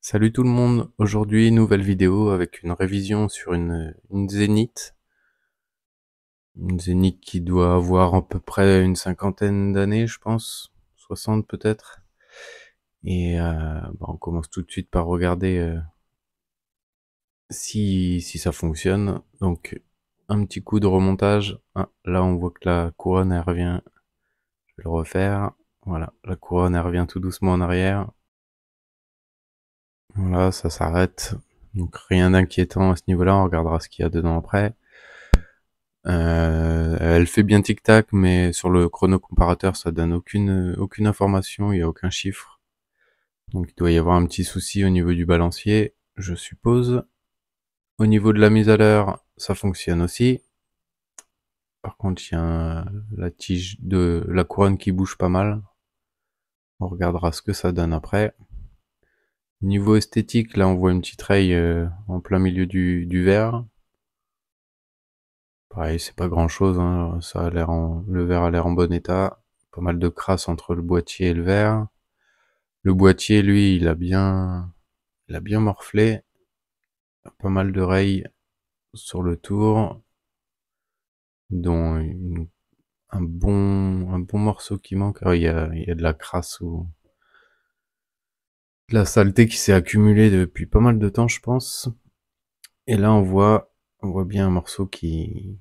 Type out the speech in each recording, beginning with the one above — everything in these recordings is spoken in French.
Salut tout le monde, aujourd'hui nouvelle vidéo avec une révision sur une zénith. Une zénith qui doit avoir à peu près une cinquantaine d'années je pense, 60 peut-être. Et on commence tout de suite par regarder si ça fonctionne. Donc un petit coup de remontage. Ah, là on voit que la couronne elle revient, je vais le refaire. Voilà, la couronne elle revient tout doucement en arrière. Voilà, ça s'arrête. Donc rien d'inquiétant à ce niveau-là, on regardera ce qu'il y a dedans après. Elle fait bien tic-tac, mais sur le chrono comparateur, ça donne aucune information, il n'y a aucun chiffre. Donc il doit y avoir un petit souci au niveau du balancier, je suppose. Au niveau de la mise à l'heure, ça fonctionne aussi. Par contre, il y a la tige de la couronne qui bouge pas mal. On regardera ce que ça donne après. Niveau esthétique, là on voit une petite raye en plein milieu du verre. Pareil, c'est pas grand chose, hein. Ça a l'air le verre a l'air en bon état. Pas mal de crasse entre le boîtier et le verre. Le boîtier, lui, il a bien morflé. Pas mal de rayes sur le tour, dont un bon morceau qui manque. Ah, il y a de la crasse ou de la saleté qui s'est accumulée depuis pas mal de temps, je pense. Et là, on voit bien un morceau qui,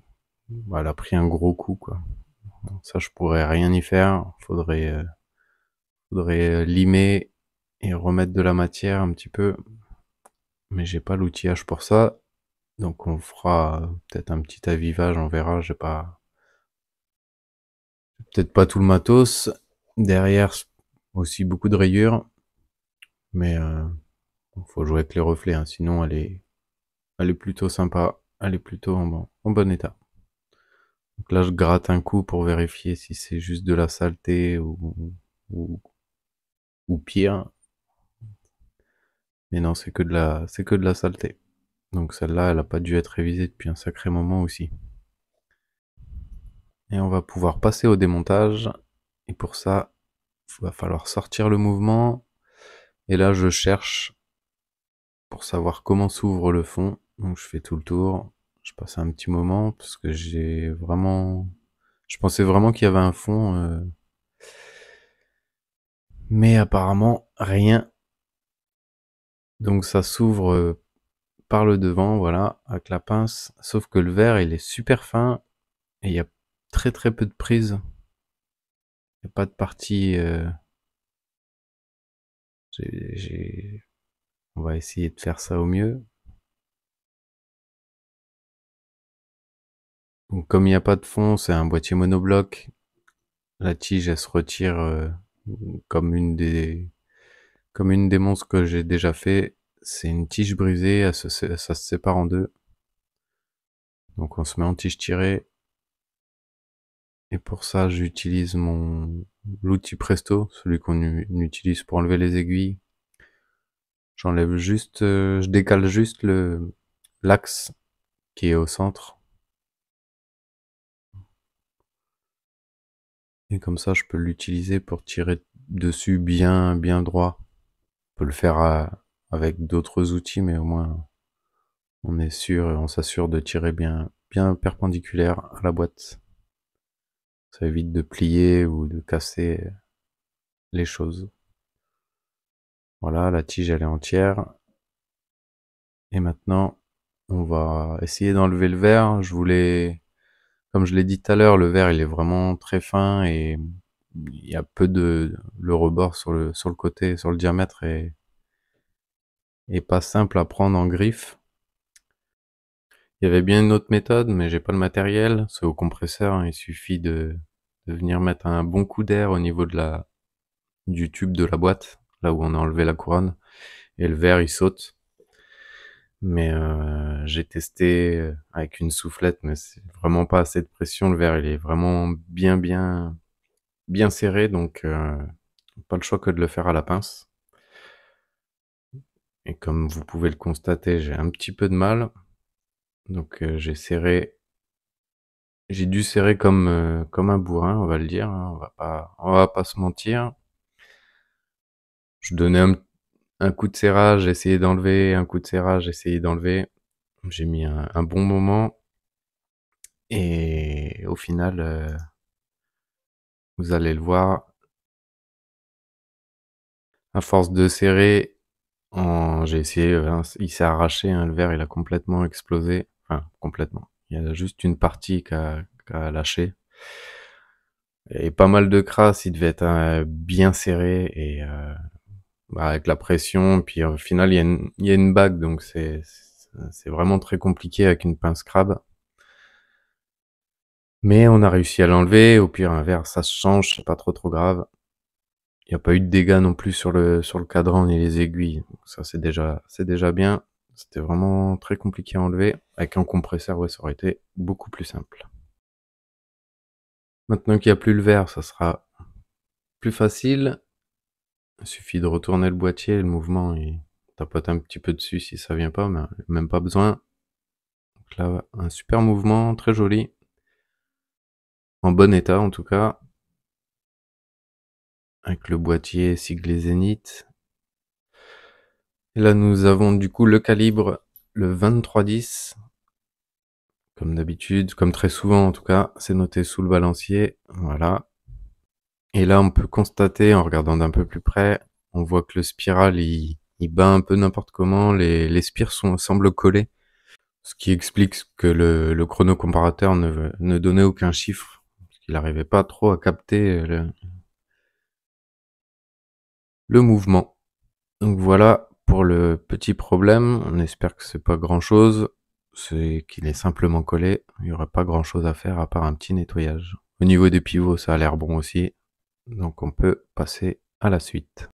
elle a pris un gros coup, quoi. Ça, je pourrais rien y faire. Faudrait limer et remettre de la matière un petit peu. Mais j'ai pas l'outillage pour ça. Donc on fera peut-être un petit avivage, on verra, j'ai pas... Peut-être pas tout le matos. Derrière, aussi beaucoup de rayures. Mais faut jouer avec les reflets, hein, sinon elle est plutôt sympa. Elle est plutôt en bon état. Donc là, je gratte un coup pour vérifier si c'est juste de la saleté ou, ou pire. Mais non, c'est que de la saleté. Donc celle-là, elle a pas dû être révisée depuis un sacré moment aussi. Et on va pouvoir passer au démontage. Et pour ça, il va falloir sortir le mouvement. Et là, je cherche pour savoir comment s'ouvre le fond. Donc je fais tout le tour. Je passe un petit moment parce que j'ai vraiment... Je pensais vraiment qu'il y avait un fond. Mais apparemment, rien. Donc ça s'ouvre par le devant, voilà, avec la pince. Sauf que le verre, il est super fin. Et il y a très peu de prise. Il n'y a pas de partie... On va essayer de faire ça au mieux. Donc, comme il n'y a pas de fond, c'est un boîtier monobloc. La tige, elle se retire comme comme une des monstres que j'ai déjà fait. C'est une tige brisée, ça se sépare en deux. Donc on se met en tige tirée. Et pour ça, j'utilise l'outil Presto, celui qu'on utilise pour enlever les aiguilles. J'enlève juste, je décale juste l'axe qui est au centre. Et comme ça, je peux l'utiliser pour tirer dessus bien droit. On peut le faire avec d'autres outils, mais au moins on est sûr, on s'assure de tirer bien perpendiculaire à la boîte. Ça évite de plier ou de casser les choses. Voilà, la tige elle est entière. Et maintenant, on va essayer d'enlever le verre. Comme je l'ai dit tout à l'heure, le verre il est vraiment très fin et il y a peu le rebord sur le côté, sur le diamètre et pas simple à prendre en griffe. Il y avait bien une autre méthode, mais j'ai pas le matériel. C'est au compresseur, hein. Il suffit de venir mettre un bon coup d'air au niveau du tube de la boîte, là où on a enlevé la couronne, et le verre il saute. Mais j'ai testé avec une soufflette, mais c'est vraiment pas assez de pression. Le verre il est vraiment bien serré, donc pas le choix que de le faire à la pince. Et comme vous pouvez le constater, j'ai un petit peu de mal. Donc j'ai dû serrer comme un bourrin, on va le dire, hein, on va pas se mentir. Je donnais Un coup de serrage, essayer d'enlever, un coup de serrage, essayer d'enlever. J'ai mis un bon moment et au final, vous allez le voir, à force de serrer, j'ai essayé, hein, il s'est arraché, hein, le verre il a complètement explosé. Enfin complètement. Il y a juste une partie qui a lâché et pas mal de crasse, il devait être, bien serré et bah, avec la pression, puis au final il y a une bague donc c'est vraiment très compliqué avec une pince crabe. Mais on a réussi à l'enlever, au pire un verre ça se change, c'est pas trop grave. Il y a pas eu de dégâts non plus sur le cadran ni les aiguilles, donc ça c'est déjà bien. C'était vraiment très compliqué à enlever. Avec un compresseur, ouais, ça aurait été beaucoup plus simple. Maintenant qu'il y a plus le verre, ça sera plus facile. Il suffit de retourner le boîtier, le mouvement, il tapote un petit peu dessus si ça vient pas, mais même pas besoin. Donc là, un super mouvement, très joli. En bon état en tout cas. Avec le boîtier siglé Zénith. Et là, nous avons du coup le calibre, le 2310. Comme d'habitude, comme très souvent en tout cas, c'est noté sous le balancier. Voilà. Et là, on peut constater, en regardant d'un peu plus près, on voit que le spiral, il bat un peu n'importe comment. Les spires semblent collés. Ce qui explique que le chronocomparateur ne donnait aucun chiffre. Parce qu'il n'arrivait pas trop à capter le mouvement. Donc voilà pour le petit problème. On espère que c'est pas grand chose. C'est qu'il est simplement collé. Il n'y aura pas grand chose à faire à part un petit nettoyage. Au niveau des pivots, ça a l'air bon aussi. Donc on peut passer à la suite.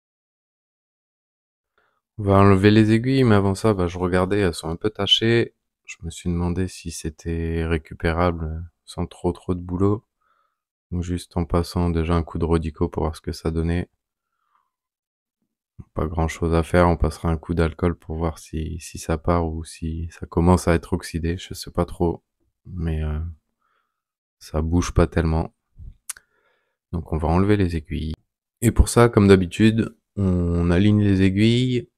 On va enlever les aiguilles, mais avant ça, bah, je regardais, elles sont un peu tachées. Je me suis demandé si c'était récupérable sans trop de boulot. Ou juste en passant déjà un coup de Rodico pour voir ce que ça donnait. Pas grand chose à faire, on passera un coup d'alcool pour voir si ça part ou si ça commence à être oxydé, je sais pas trop. Mais ça bouge pas tellement. Donc on va enlever les aiguilles. Et pour ça, comme d'habitude, on aligne les aiguilles.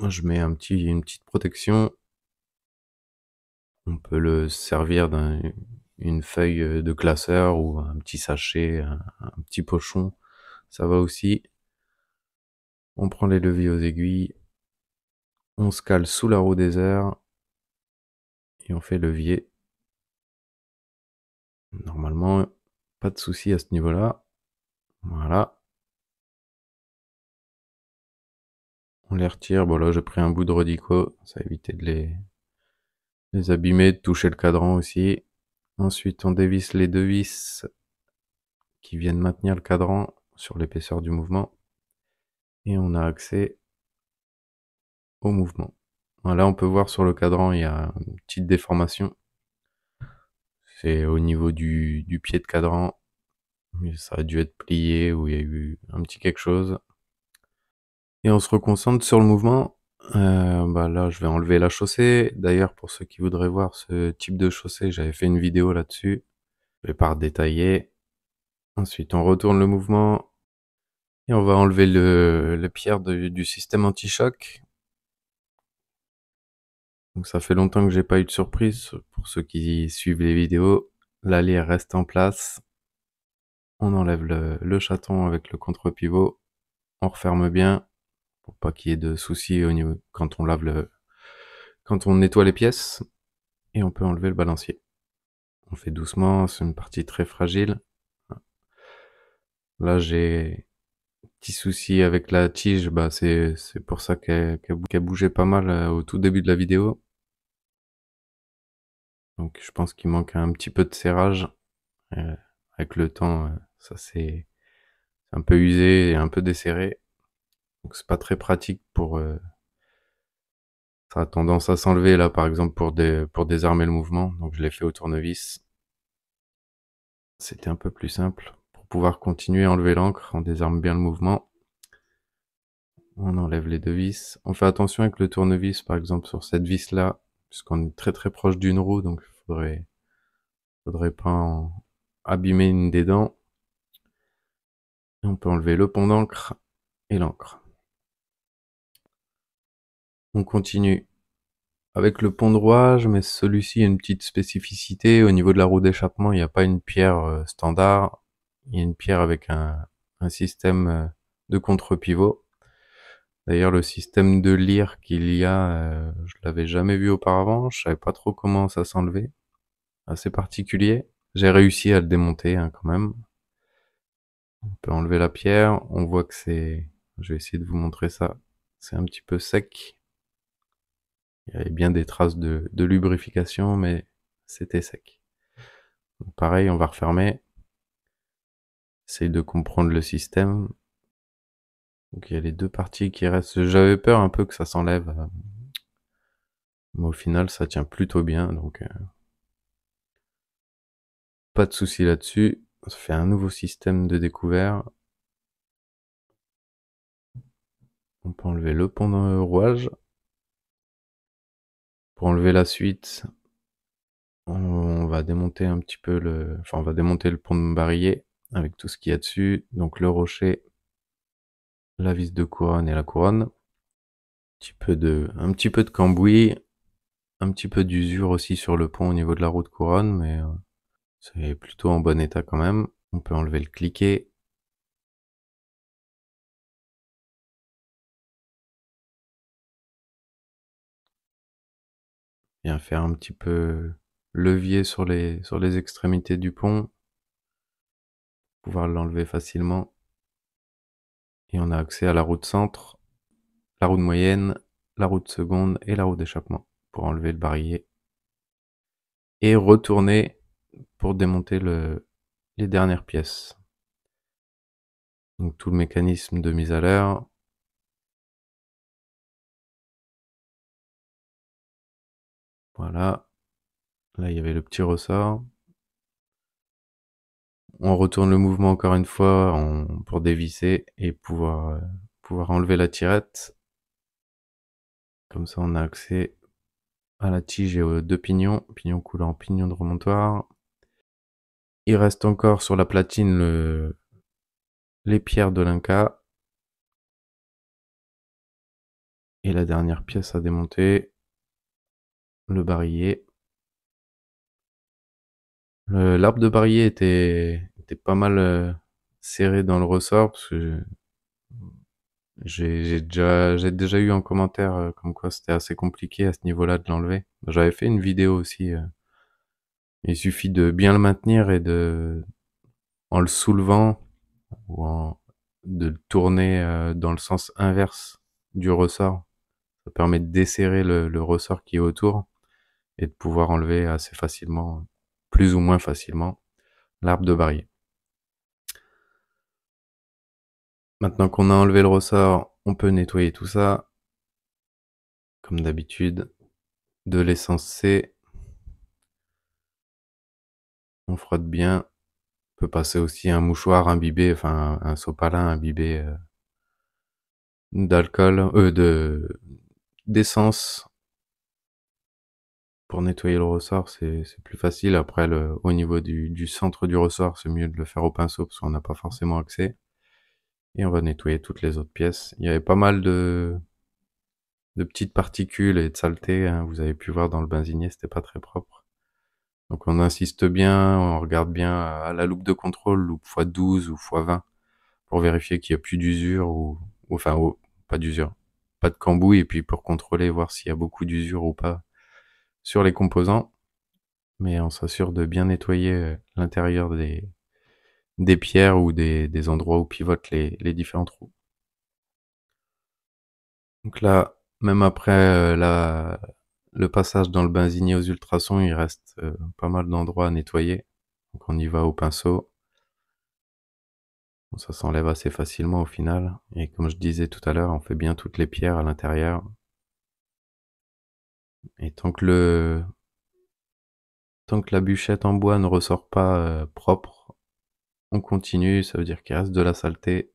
Je mets une petite protection. On peut le servir d'une feuille de classeur ou un petit sachet, un petit pochon. Ça va aussi. On prend les leviers aux aiguilles. On se cale sous la roue des airs. Et on fait levier. Normalement, pas de souci à ce niveau-là. Voilà. On les retire. Bon là, j'ai pris un bout de Rodico. Ça a évité de les abîmer, de toucher le cadran aussi. Ensuite, on dévisse les deux vis qui viennent maintenir le cadran sur l'épaisseur du mouvement. Et on a accès au mouvement. Voilà, on peut voir sur le cadran, il y a une petite déformation. C'est au niveau du pied de cadran. Ça a dû être plié ou il y a eu un petit quelque chose. Et on se reconcentre sur le mouvement. Bah là, je vais enlever la chaussée. D'ailleurs, pour ceux qui voudraient voir ce type de chaussée, j'avais fait une vidéo là-dessus. Je vais pas redétailler. Ensuite, on retourne le mouvement. Et on va enlever le pierre du système anti-choc. Donc ça fait longtemps que j'ai pas eu de surprise. Pour ceux qui suivent les vidéos, la lire reste en place. On enlève le chaton avec le contre-pivot. On referme bien pour pas qu'il y ait de soucis au niveau quand on nettoie les pièces. Et on peut enlever le balancier. On fait doucement, c'est une partie très fragile. Là, j'ai petit souci avec la tige, bah c'est pour ça qu'elle bougeait pas mal au tout début de la vidéo. Donc je pense qu'il manque un petit peu de serrage. Avec le temps, ça s'est un peu usé et un peu desserré. Donc c'est pas très pratique ça a tendance à s'enlever là par exemple pour désarmer le mouvement. Donc je l'ai fait au tournevis. C'était un peu plus simple. Pour pouvoir continuer à enlever l'encre, on désarme bien le mouvement. On enlève les deux vis. On fait attention avec le tournevis, par exemple, sur cette vis-là, puisqu'on est très proche d'une roue, donc faudrait pas abîmer une des dents. Et on peut enlever le pont d'encre et l'encre. On continue. Avec le pont droit, mais celui-ci a une petite spécificité. Au niveau de la roue d'échappement, il n'y a pas une pierre standard. Il y a une pierre avec un système de contre-pivot. D'ailleurs, le système de lyre qu'il y a, je l'avais jamais vu auparavant. Je savais pas trop comment ça s'enlevait. Assez particulier. J'ai réussi à le démonter quand même. On peut enlever la pierre. On voit que c'est... Je vais essayer de vous montrer ça. C'est un petit peu sec. Il y avait bien des traces de lubrification, mais c'était sec. Donc pareil, on va refermer. Essaye de comprendre le système. Donc il y a les deux parties qui restent. J'avais peur un peu que ça s'enlève. Mais au final, ça tient plutôt bien. Donc pas de souci là-dessus. On fait un nouveau système de découvert. On peut enlever le pont de rouage. Pour enlever la suite, on va démonter un petit peu on va démonter le pont de barillet avec tout ce qu'il y a dessus. Donc le rocher, la vis de couronne et la couronne. Un petit peu de cambouis, un petit peu d'usure aussi sur le pont au niveau de la roue de couronne, mais c'est plutôt en bon état quand même. On peut enlever le cliquet. Bien faire un petit peu levier sur les extrémités du pont. Pouvoir l'enlever facilement. Et on a accès à la roue de centre, la roue de moyenne, la roue de seconde et la roue d'échappement pour enlever le barillet. Et retourner pour démonter les dernières pièces. Donc tout le mécanisme de mise à l'heure. Voilà. Là, il y avait le petit ressort. On retourne le mouvement encore une fois pour dévisser et pouvoir enlever la tirette. Comme ça, on a accès à la tige et aux deux pignons. Pignon coulant, pignon de remontoir. Il reste encore sur la platine les pierres de l'Inca. Et la dernière pièce à démonter, le barillet. L'arbre de barillet était pas mal serré dans le ressort parce que j'ai déjà eu un commentaire comme quoi c'était assez compliqué à ce niveau-là de l'enlever. J'avais fait une vidéo aussi. Il suffit de bien le maintenir et en le soulevant de le tourner dans le sens inverse du ressort. Ça permet de desserrer le ressort qui est autour et de pouvoir enlever assez facilement, plus ou moins facilement, l'arbre de barillet. Maintenant qu'on a enlevé le ressort, on peut nettoyer tout ça, comme d'habitude, de l'essence C. On frotte bien. On peut passer aussi un mouchoir imbibé, enfin un sopalin imbibé d'alcool, d'essence pour nettoyer le ressort, c'est plus facile. Après, au niveau du centre du ressort, c'est mieux de le faire au pinceau parce qu'on n'a pas forcément accès. Et on va nettoyer toutes les autres pièces. Il y avait pas mal de petites particules et de saletés, hein. Vous avez pu voir dans le benzinier, c'était pas très propre. Donc on insiste bien, on regarde bien à la loupe de contrôle, loupe x12 ou x20, pour vérifier qu'il n'y a plus d'usure pas d'usure, pas de cambouis, et puis pour contrôler, voir s'il y a beaucoup d'usure ou pas sur les composants. Mais on s'assure de bien nettoyer l'intérieur des pierres ou des endroits où pivotent les différents trous. Donc là, même après le passage dans le benzinier aux ultrasons, il reste pas mal d'endroits à nettoyer. Donc on y va au pinceau. Ça s'enlève assez facilement au final. Et comme je disais tout à l'heure, on fait bien toutes les pierres à l'intérieur. Et tant que la bûchette en bois ne ressort pas propre, on continue, ça veut dire qu'il reste de la saleté.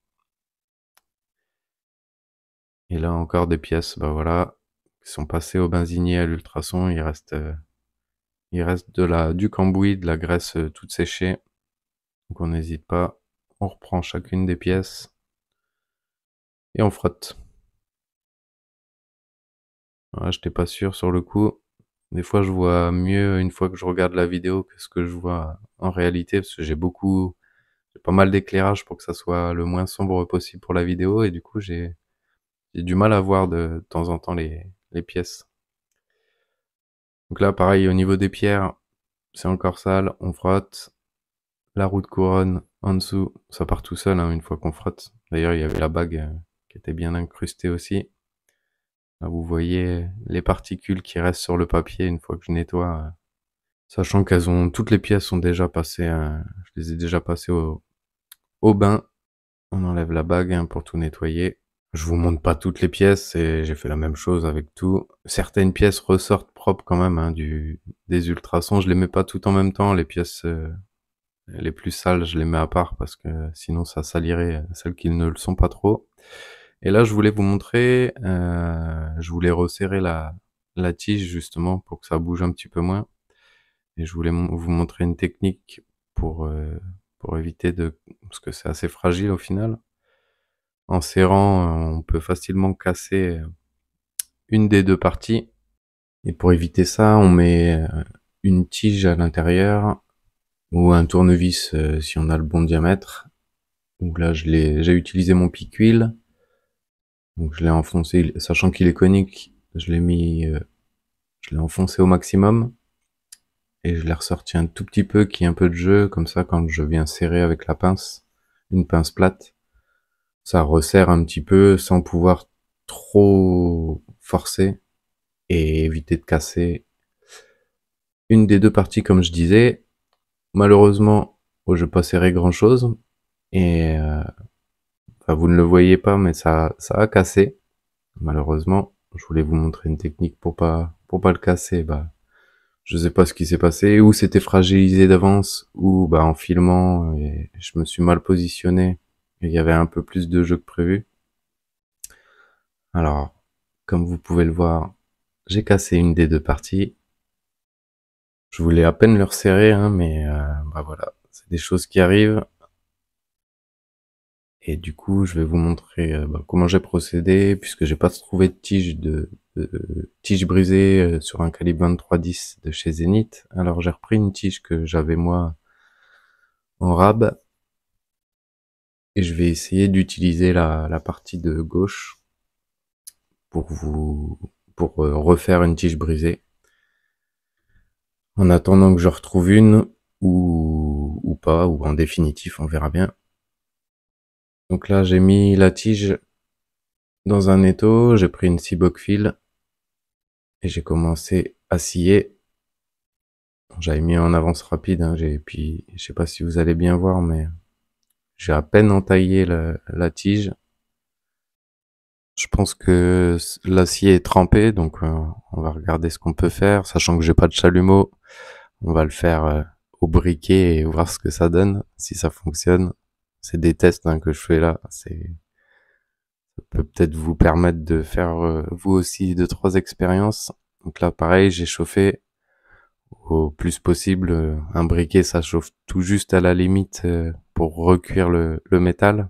Et là encore des pièces, bah voilà, qui sont passées au benzinier à l'ultrason, il reste du cambouis, de la graisse toute séchée. Donc on n'hésite pas, on reprend chacune des pièces et on frotte. Ouais, j'étais pas sûr sur le coup. Des fois, je vois mieux une fois que je regarde la vidéo que ce que je vois en réalité, parce que j'ai pas mal d'éclairage pour que ça soit le moins sombre possible pour la vidéo, et du coup, j'ai du mal à voir de temps en temps les pièces. Donc là, pareil, au niveau des pierres, c'est encore sale, on frotte. La roue de couronne en dessous, ça part tout seul, hein, une fois qu'on frotte. D'ailleurs, il y avait la bague qui était bien incrustée aussi. Là, vous voyez les particules qui restent sur le papier une fois que je nettoie. Sachant qu'elles ont, toutes les pièces sont déjà passées, je les ai déjà passées au bain. On enlève la bague, hein, pour tout nettoyer. Je vous montre pas toutes les pièces, et j'ai fait la même chose avec tout. Certaines pièces ressortent propres quand même, hein, des ultrasons. Je les mets pas tout en même temps. Les pièces les plus sales, je les mets à part parce que sinon ça salirait celles qui ne le sont pas trop. Et là, je voulais vous montrer, je voulais resserrer la tige justement pour que ça bouge un petit peu moins. Et je voulais vous montrer une technique pour éviter de, parce que c'est assez fragile au final. En serrant, on peut facilement casser une des deux parties. Et pour éviter ça, on met une tige à l'intérieur ou un tournevis si on a le bon diamètre. Donc là, j'ai utilisé mon pic-huile. Donc je l'ai enfoncé, sachant qu'il est conique, je l'ai enfoncé au maximum. Et je l'ai ressorti un tout petit peu, qu'il y ait un peu de jeu, comme ça, quand je viens serrer avec la pince, une pince plate, ça resserre un petit peu sans pouvoir trop forcer et éviter de casser une des deux parties, comme je disais. Malheureusement, je n'ai pas serré grand chose. Et enfin, vous ne le voyez pas, mais ça a cassé. Malheureusement, je voulais vous montrer une technique pour pas le casser. Bah, je sais pas ce qui s'est passé, ou c'était fragilisé d'avance, ou bah en filmant, et je me suis mal positionné. Et il y avait un peu plus de jeu que prévu. Alors, comme vous pouvez le voir, j'ai cassé une des deux parties. Je voulais à peine le resserrer, hein, mais bah voilà, c'est des choses qui arrivent. Et du coup, je vais vous montrer bah, comment j'ai procédé, puisque j'ai pas trouvé de tige brisée sur un calibre 23-10 de chez Zenith. Alors j'ai repris une tige que j'avais moi en rab, et je vais essayer d'utiliser la partie de gauche pour refaire une tige brisée. En attendant que je retrouve une, ou pas, ou en définitif, on verra bien. Donc là, j'ai mis la tige dans un étau, j'ai pris une scie fil et j'ai commencé à scier. J'avais mis en avance rapide, hein, puis je sais pas si vous allez bien voir, mais j'ai à peine entaillé la tige. Je pense que l'acier est trempé, donc on va regarder ce qu'on peut faire, sachant que j'ai pas de chalumeau. On va le faire au briquet et voir ce que ça donne, si ça fonctionne. C'est des tests, hein, que je fais là. Ça peut peut-être vous permettre de faire vous aussi deux trois expériences. Donc là, pareil, j'ai chauffé au plus possible. Un briquet, ça chauffe tout juste à la limite pour recuire le métal.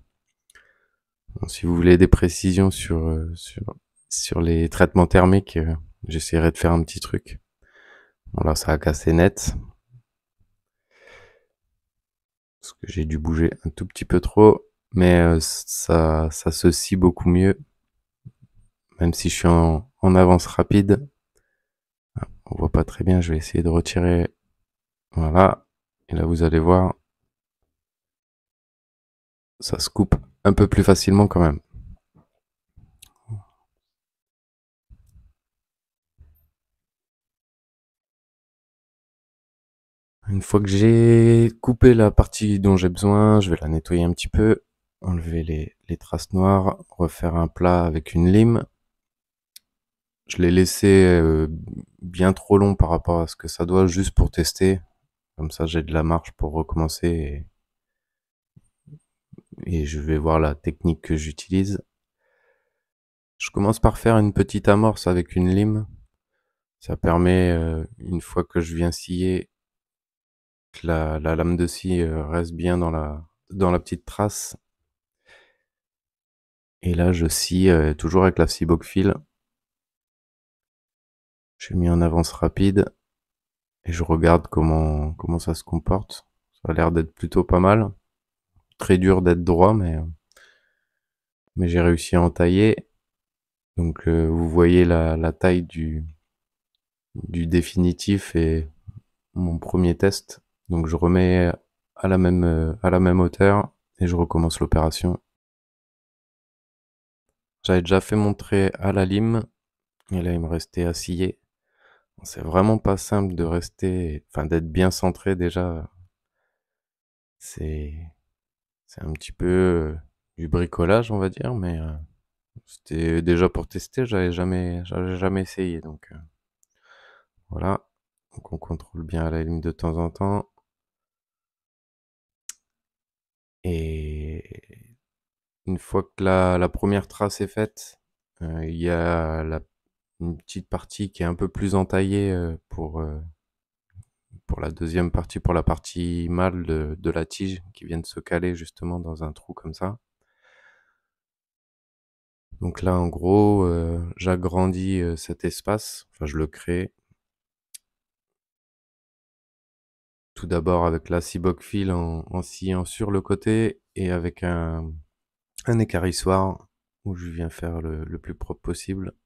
Bon, si vous voulez des précisions sur les traitements thermiques, j'essaierai de faire un petit truc. Bon là, ça a cassé net, parce que j'ai dû bouger un tout petit peu trop, mais ça se scie beaucoup mieux, même si je suis en avance rapide. On voit pas très bien, je vais essayer de retirer, voilà, et là vous allez voir, ça se coupe un peu plus facilement quand même. Une fois que j'ai coupé la partie dont j'ai besoin, je vais la nettoyer un petit peu, enlever les traces noires, refaire un plat avec une lime. Je l'ai laissé bien trop long par rapport à ce que ça doit, juste pour tester. Comme ça, j'ai de la marge pour recommencer, et je vais voir la technique que j'utilise. Je commence par faire une petite amorce avec une lime. Ça permet, une fois que je viens scier, que la lame de scie reste bien dans la petite trace. Et là, je scie toujours avec la scie fil. Je suis mis en avance rapide et je regarde comment ça se comporte. Ça a l'air d'être plutôt pas mal. Très dur d'être droit, mais j'ai réussi à entailler. Donc vous voyez la taille du définitif et mon premier test. Donc je remets à la même hauteur et je recommence l'opération. J'avais déjà fait mon trait à la lime et là il me restait à scier. C'est vraiment pas simple de rester, enfin d'être bien centré déjà. C'est c'est un petit peu du bricolage on va dire, mais c'était déjà pour tester. J'avais jamais essayé donc voilà. Donc on contrôle bien à la lime de temps en temps et une fois que la première trace est faite, il y a une petite partie qui est un peu plus entaillée pour la deuxième partie, pour la partie mâle de la tige qui vient de se caler justement dans un trou comme ça. Donc là, en gros, j'agrandis cet espace, enfin je le crée. Tout d'abord avec la ciboc fil en sciant sur le côté et avec un écarrissoir où je viens faire le plus propre possible.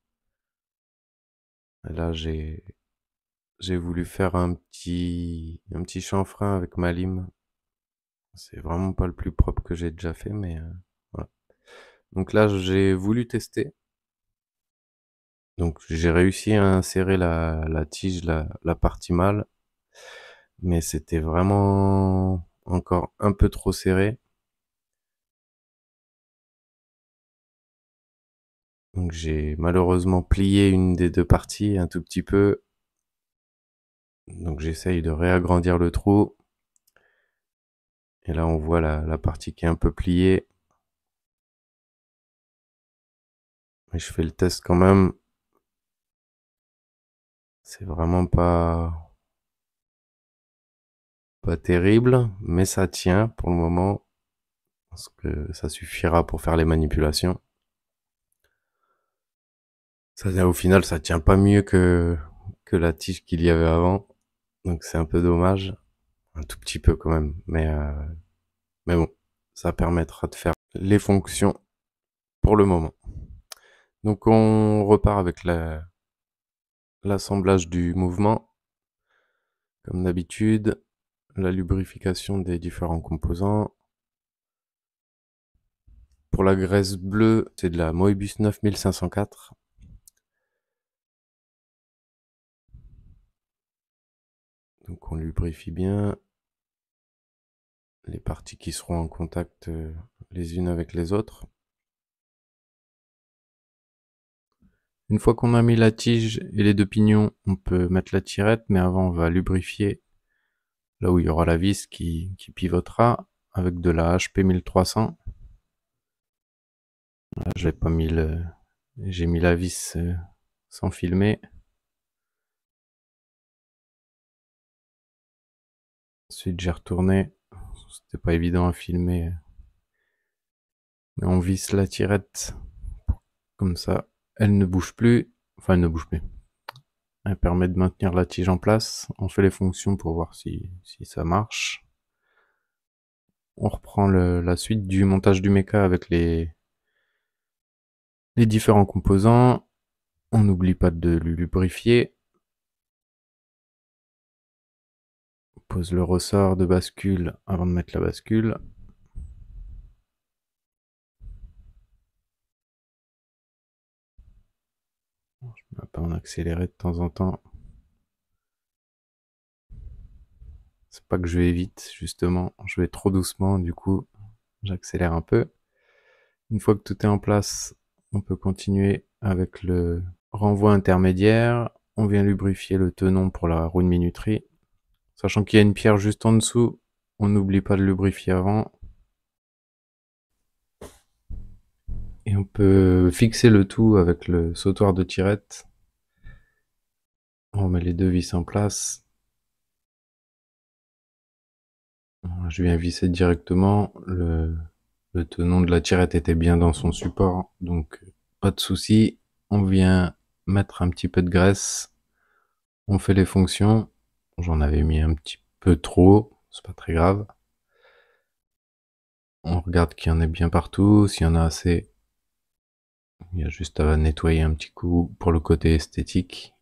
Et là, j'ai voulu faire un petit chanfrein avec ma lime. C'est vraiment pas le plus propre que j'ai déjà fait, mais voilà. Donc là, j'ai voulu tester. Donc j'ai réussi à insérer la tige, la partie mâle, mais c'était vraiment encore un peu trop serré. Donc j'ai malheureusement plié une des deux parties un tout petit peu. Donc j'essaye de réagrandir le trou. Et là on voit la partie qui est un peu pliée. Mais je fais le test quand même. C'est vraiment pas terrible, mais ça tient pour le moment. Parce que ça suffira pour faire les manipulations. Au final, ça tient pas mieux que la tige qu'il y avait avant. Donc c'est un peu dommage. Un tout petit peu quand même. Mais bon, ça permettra de faire les fonctions pour le moment. Donc on repart avec l'assemblage du mouvement. Comme d'habitude, la lubrification des différents composants. Pour la graisse bleue, c'est de la Moebius 9504. Donc on lubrifie bien les parties qui seront en contact les unes avec les autres. Une fois qu'on a mis la tige et les deux pignons, on peut mettre la tirette, mais avant on va lubrifier là où il y aura la vis qui pivotera avec de la HP 1300. Là, j'ai mis la vis sans filmer. Ensuite j'ai retourné, c'était pas évident à filmer, mais on visse la tirette comme ça, elle ne bouge plus, enfin elle ne bouge plus. Elle permet de maintenir la tige en place. On fait les fonctions pour voir si ça marche. On reprend la suite du montage du mecha avec les différents composants. On n'oublie pas de le lubrifier. On pose le ressort de bascule avant de mettre la bascule. Je mets un peu en accéléré de temps en temps. C'est pas que je vais vite, justement. Je vais trop doucement, du coup, j'accélère un peu. Une fois que tout est en place, on peut continuer avec le renvoi intermédiaire. On vient lubrifier le tenon pour la roue de minuterie. Sachant qu'il y a une pierre juste en dessous, on n'oublie pas de lubrifier avant. Et on peut fixer le tout avec le sautoir de tirette. On met les deux vis en place. Je viens visser directement. Le tenon de la tirette était bien dans son support, donc pas de souci. On vient mettre un petit peu de graisse On fait les fonctions. J'en avais mis un petit peu trop, c'est pas très grave. On regarde qu'il y en ait bien partout, s'il y en a assez, il y a juste à nettoyer un petit coup pour le côté esthétique.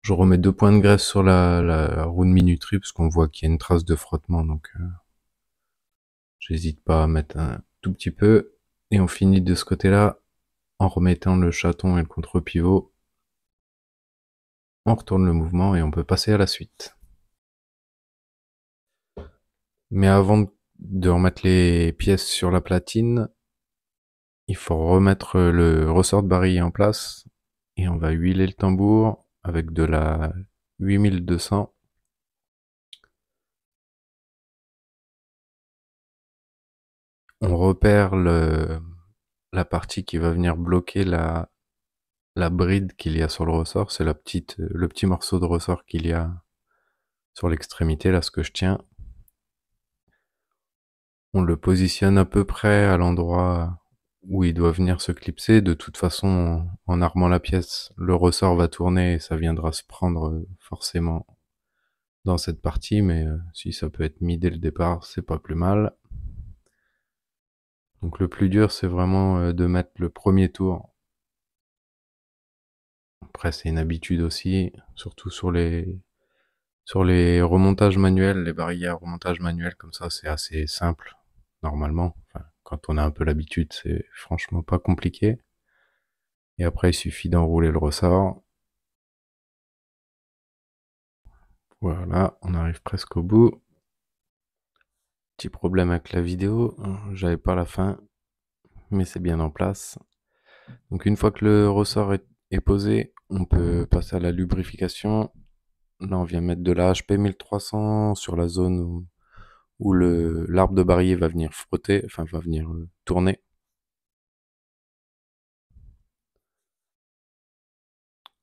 Je remets 2 points de graisse sur la roue de minuterie parce qu'on voit qu'il y a une trace de frottement, donc j'hésite pas à mettre un tout petit peu. Et on finit de ce côté-là en remettant le chaton et le contre-pivot. On retourne le mouvement et on peut passer à la suite. Mais avant de remettre les pièces sur la platine, il faut remettre le ressort de barillet en place et on va huiler le tambour avec de la 8200. On repère la partie qui va venir bloquer la bride qu'il y a sur le ressort, c'est le petit morceau de ressort qu'il y a sur l'extrémité, là, ce que je tiens. On le positionne à peu près à l'endroit où il doit venir se clipser. De toute façon, en armant la pièce, le ressort va tourner et ça viendra se prendre forcément dans cette partie, mais si ça peut être mis dès le départ, c'est pas plus mal. Donc le plus dur, c'est vraiment de mettre le premier tour. Après, c'est une habitude aussi, surtout sur les remontages manuels, les barilles à remontage manuel, comme ça, c'est assez simple, normalement. Enfin, quand on a un peu l'habitude, c'est franchement pas compliqué. Et après, il suffit d'enrouler le ressort. Voilà, on arrive presque au bout. Petit problème avec la vidéo, j'avais pas la fin, mais c'est bien en place. Donc une fois que le ressort est posé, on peut passer à la lubrification. Là, on vient mettre de la HP 1300 sur la zone où l'arbre de barillet va venir frotter, enfin va venir tourner.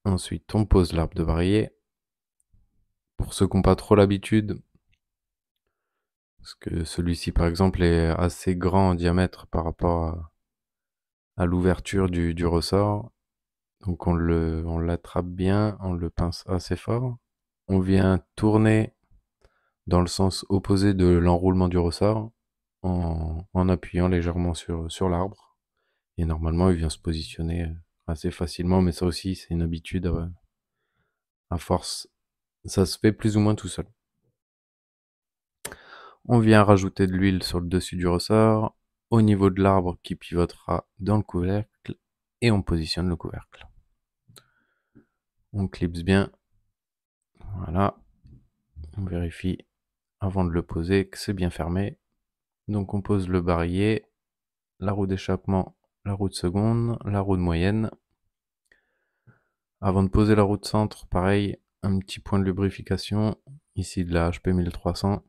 Ensuite, on pose l'arbre de barillet. Pour ceux qui n'ont pas trop l'habitude, parce que celui-ci par exemple est assez grand en diamètre par rapport à l'ouverture du ressort, donc on l'attrape bien, on le pince assez fort. On vient tourner dans le sens opposé de l'enroulement du ressort en appuyant légèrement sur l'arbre. Et normalement, il vient se positionner assez facilement, mais ça aussi, c'est une habitude à force. Ça se fait plus ou moins tout seul. On vient rajouter de l'huile sur le dessus du ressort, au niveau de l'arbre qui pivotera dans le couvercle, et on positionne le couvercle. On clipse bien. Voilà. On vérifie avant de le poser que c'est bien fermé. Donc on pose le barillet, la roue d'échappement, la roue de seconde, la roue de moyenne. Avant de poser la roue de centre, pareil, un petit point de lubrification, ici de la HP 1300.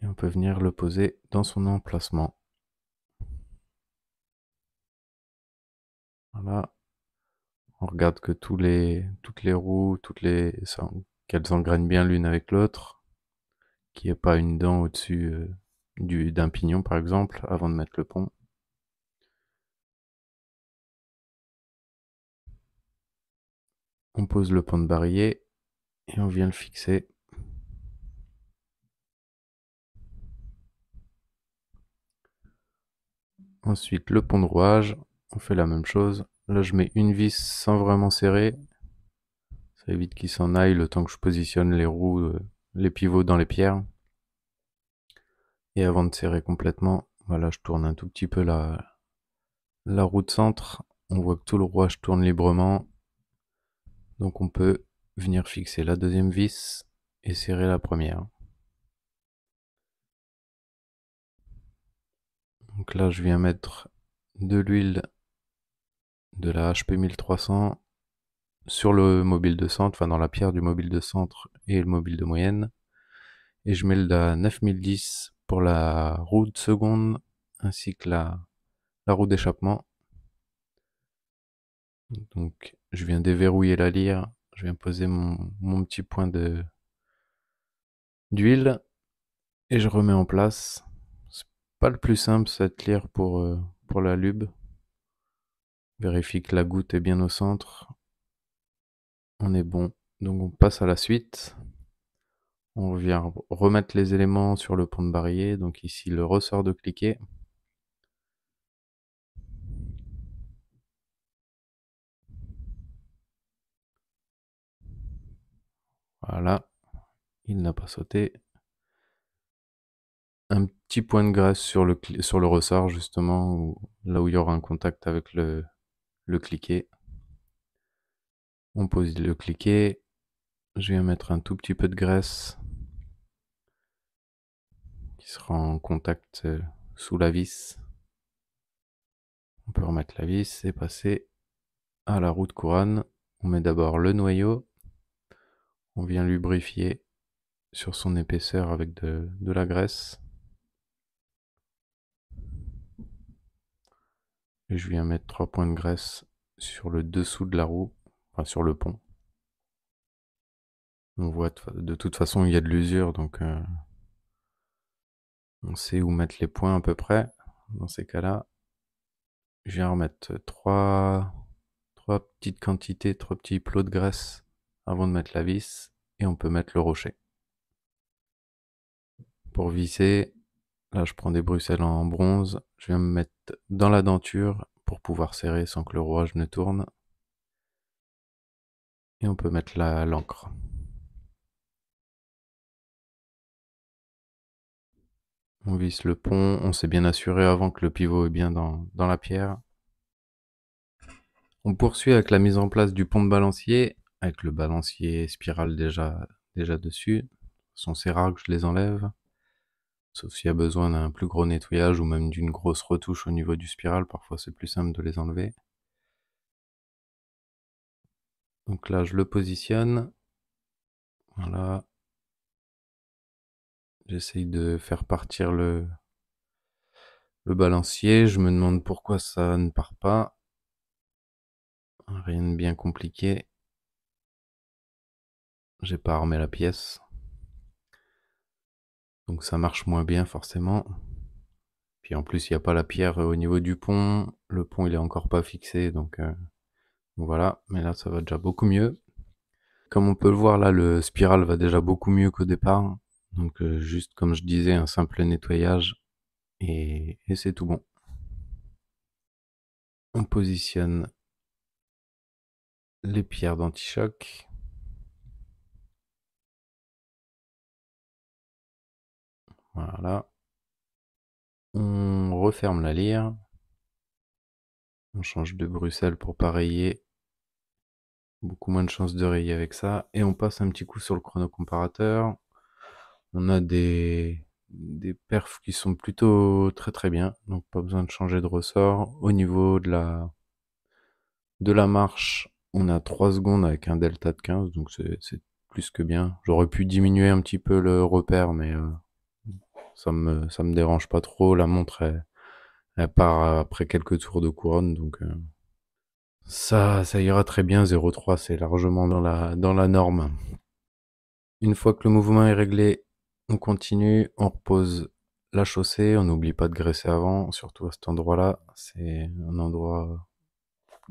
Et on peut venir le poser dans son emplacement. Voilà. On regarde que toutes les roues, qu'elles engrainent bien l'une avec l'autre, qu'il n'y ait pas une dent au-dessus d'un pignon par exemple, avant de mettre le pont. On pose le pont de barillet et on vient le fixer. Ensuite le pont de rouage, on fait la même chose. Là je mets une vis sans vraiment serrer. Ça évite qu'il s'en aille le temps que je positionne les roues, les pivots dans les pierres. Et avant de serrer complètement, voilà, je tourne un tout petit peu la roue de centre. On voit que tout le rouage tourne librement. Donc on peut venir fixer la deuxième vis et serrer la première. Donc là je viens mettre de l'huile de la HP 1300 sur le mobile de centre, enfin dans la pierre du mobile de centre et le mobile de moyenne. Et je mets de la 9010 pour la roue de seconde ainsi que la roue d'échappement. Donc je viens déverrouiller la lyre, je viens poser mon petit point d'huile et je remets en place. C'est pas le plus simple cette lyre pour la lube. Vérifie que la goutte est bien au centre. On est bon. Donc on passe à la suite. On vient remettre les éléments sur le pont de barillet. Donc ici le ressort de cliquet. Voilà, il n'a pas sauté. Un petit point de graisse sur le ressort justement, là où il y aura un contact avec le cliquet. On pose le cliquet. Je viens mettre un tout petit peu de graisse qui sera en contact sous la vis. On peut remettre la vis et passer à la roue de couronne. On met d'abord le noyau. On vient lubrifier sur son épaisseur avec de la graisse. Et je viens mettre 3 points de graisse sur le dessous de la roue, enfin sur le pont. On voit de toute façon il y a de l'usure, donc on sait où mettre les points à peu près. Dans ces cas-là, je viens remettre 3 petites quantités, 3 petits plots de graisse avant de mettre la vis, et on peut mettre le rocher. Pour visser, là je prends des bruxelles en bronze, je viens me mettre dans la denture pour pouvoir serrer sans que le rouage ne tourne. Et on peut mettre l'encre. On visse le pont, on s'est bien assuré avant que le pivot est bien dans la pierre. On poursuit avec la mise en place du pont de balancier, avec le balancier spirale déjà dessus. De toute façon, c'est rare que je les enlève, sauf s'il y a besoin d'un plus gros nettoyage ou même d'une grosse retouche au niveau du spiral, parfois c'est plus simple de les enlever. Donc là, je le positionne. Voilà. J'essaye de faire partir le balancier. Je me demande pourquoi ça ne part pas. Rien de bien compliqué. J'ai pas armé la pièce. Donc ça marche moins bien forcément. Puis en plus, il n'y a pas la pierre au niveau du pont. Le pont, il est encore pas fixé, donc voilà. Mais là, ça va déjà beaucoup mieux. Comme on peut le voir, là, le spiral va déjà beaucoup mieux qu'au départ. Donc juste comme je disais, un simple nettoyage et c'est tout bon. On positionne les pierres d'anti-choc. Voilà. On referme la lyre. On change de Bruxelles pour pas rayer. Beaucoup moins de chances de rayer avec ça. Et on passe un petit coup sur le chronocomparateur. On a des perfs qui sont plutôt très très bien. Donc pas besoin de changer de ressort. Au niveau de la marche, on a 3 secondes avec un delta de 15. Donc c'est plus que bien. J'aurais pu diminuer un petit peu le repère, mais ça me dérange pas trop. La montre, elle part après quelques tours de couronne. Donc ça ira très bien. 0,3, c'est largement dans la norme. Une fois que le mouvement est réglé, on continue, on repose la chaussée, on n'oublie pas de graisser avant, surtout à cet endroit-là. C'est un endroit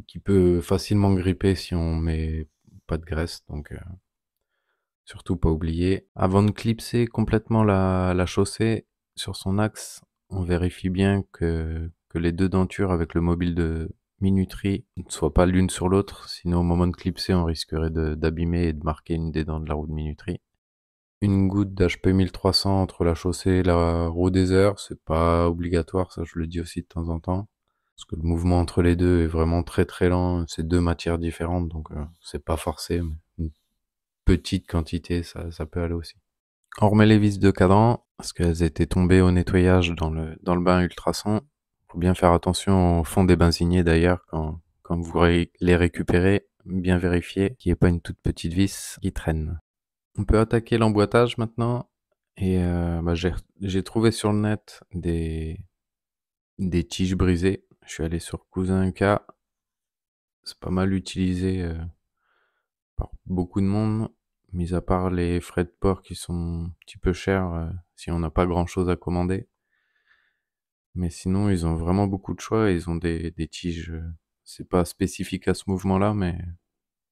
qui peut facilement gripper si on met pas de graisse, donc surtout pas oublier. Avant de clipser complètement la chaussée sur son axe, on vérifie bien que les deux dentures avec le mobile de minuterie ne soient pas l'une sur l'autre, sinon au moment de clipser, on risquerait d'abîmer et de marquer une des dents de la roue de minuterie. Une goutte d'HP 1300 entre la chaussée et la roue des heures, c'est pas obligatoire, ça je le dis aussi de temps en temps. Parce que le mouvement entre les deux est vraiment très très lent, c'est deux matières différentes, donc c'est pas forcé, mais une petite quantité, ça peut aller aussi. On remet les vis de cadran, parce qu'elles étaient tombées au nettoyage dans le bain ultrason. Faut bien faire attention au fond des benziniers d'ailleurs, quand vous les récupérez, bien vérifier qu'il n'y ait pas une toute petite vis qui traîne. On peut attaquer l'emboîtage maintenant. Et j'ai trouvé sur le net des tiges brisées. Je suis allé sur Cousin K. C'est pas mal utilisé par beaucoup de monde, mis à part les frais de port qui sont un petit peu chers si on n'a pas grand chose à commander. Mais sinon, ils ont vraiment beaucoup de choix et ils ont des tiges. C'est pas spécifique à ce mouvement-là, mais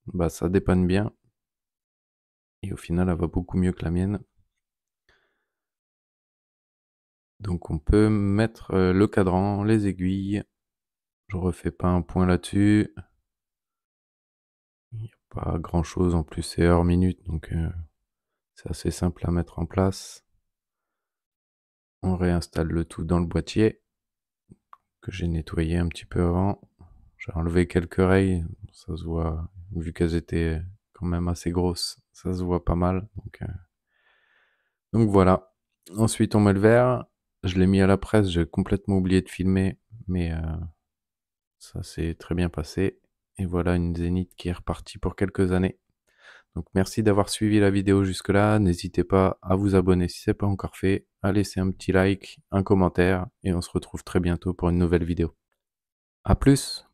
bah, ça dépanne bien et au final, elle va beaucoup mieux que la mienne. Donc on peut mettre, le cadran, les aiguilles. Je refais pas un point là-dessus. Il y a pas grand-chose, en plus c'est heure minute, donc c'est assez simple à mettre en place. On réinstalle le tout dans le boîtier que j'ai nettoyé un petit peu avant. J'ai enlevé quelques rayes, ça se voit, vu qu'elles étaient quand même assez grosses, ça se voit pas mal. Donc voilà. Ensuite, on met le verre. Je l'ai mis à la presse, j'ai complètement oublié de filmer, mais ça s'est très bien passé. Et voilà une Zénith qui est repartie pour quelques années. Donc merci d'avoir suivi la vidéo jusque-là. N'hésitez pas à vous abonner si ce n'est pas encore fait, à laisser un petit like, un commentaire, et on se retrouve très bientôt pour une nouvelle vidéo. À plus!